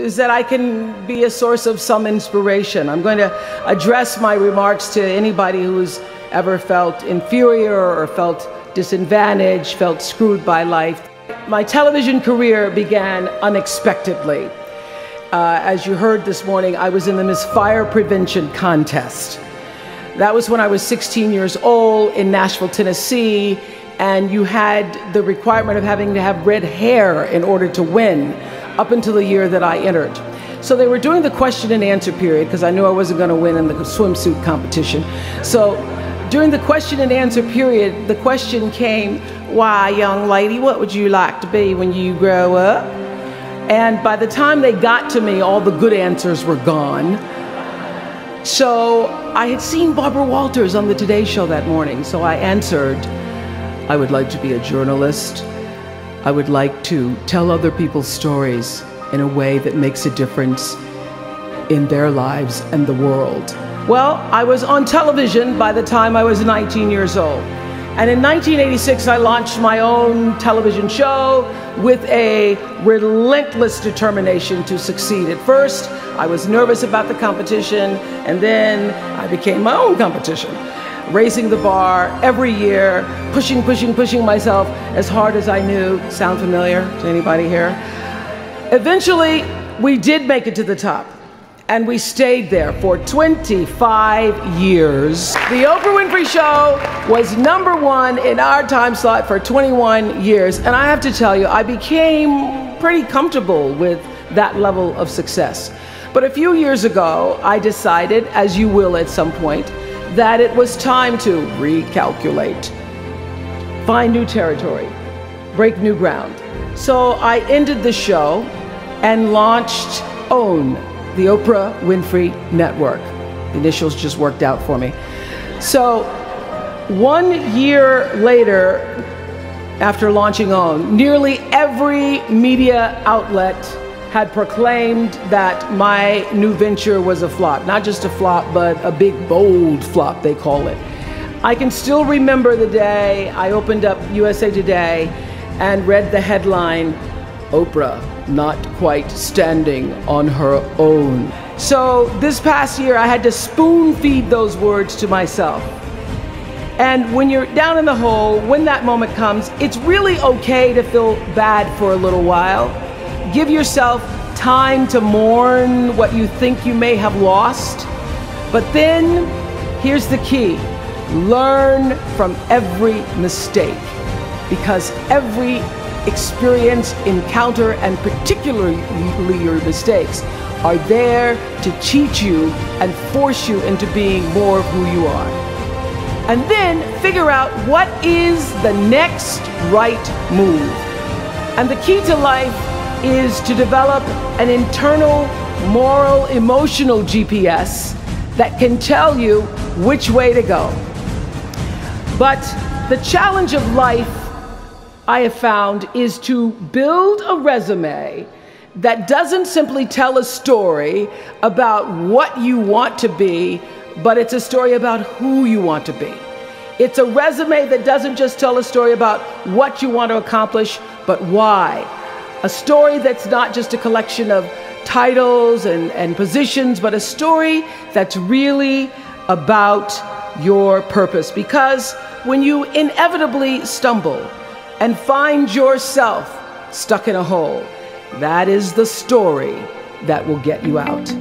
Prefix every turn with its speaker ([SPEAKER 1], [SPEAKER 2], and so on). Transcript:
[SPEAKER 1] is that I can be a source of some inspiration. I'm going to address my remarks to anybody who's ever felt inferior or felt disadvantaged, felt screwed by life. My television career began unexpectedly. As you heard this morning, I was in the Miss Fire Prevention contest. That was when I was 16 years old in Nashville, Tennessee, and you had the requirement of having to have red hair in order to win up until the year that I entered. So they were doing the question and answer period because I knew I wasn't going to win in the swimsuit competition. So during the question and answer period, the question came, "Why, young lady, what would you like to be when you grow up?" And by the time they got to me, all the good answers were gone. So I had seen Barbara Walters on the Today Show that morning, so I answered, "I would like to be a journalist. I would like to tell other people's stories in a way that makes a difference in their lives and the world." Well, I was on television by the time I was 19 years old. And in 1986, I launched my own television show with a relentless determination to succeed. At first, I was nervous about the competition, and then I became my own competition, raising the bar every year, pushing myself as hard as I knew. Sound familiar to anybody here? Eventually, we did make it to the top. And we stayed there for 25 years. The Oprah Winfrey Show was #1 in our time slot for 21 years. And I have to tell you, I became pretty comfortable with that level of success. But a few years ago, I decided, as you will at some point, that it was time to recalculate, find new territory, break new ground. So I ended the show and launched OWN, the Oprah Winfrey Network. The initials just worked out for me. So 1 year later, after launching OWN, nearly every media outlet had proclaimed that my new venture was a flop. Not just a flop, but a big, bold flop, they call it. I can still remember the day I opened up USA Today and read the headline, "Oprah not quite standing on her own." So this past year, I had to spoon feed those words to myself. And when you're down in the hole, when that moment comes, it's really okay to feel bad for a little while. Give yourself time to mourn what you think you may have lost. But then, here's the key. Learn from every mistake, because every experience, encounter, and particularly your mistakes are there to teach you and force you into being more of who you are. And then figure out what is the next right move. And the key to life is to develop an internal, moral, emotional GPS that can tell you which way to go. But the challenge of life, I have found, is to build a resume that doesn't simply tell a story about what you want to be, but it's a story about who you want to be. It's a resume that doesn't just tell a story about what you want to accomplish, but why. A story that's not just a collection of titles and positions, but a story that's really about your purpose. Because when you inevitably stumble and find yourself stuck in a hole, that is the story that will get you out.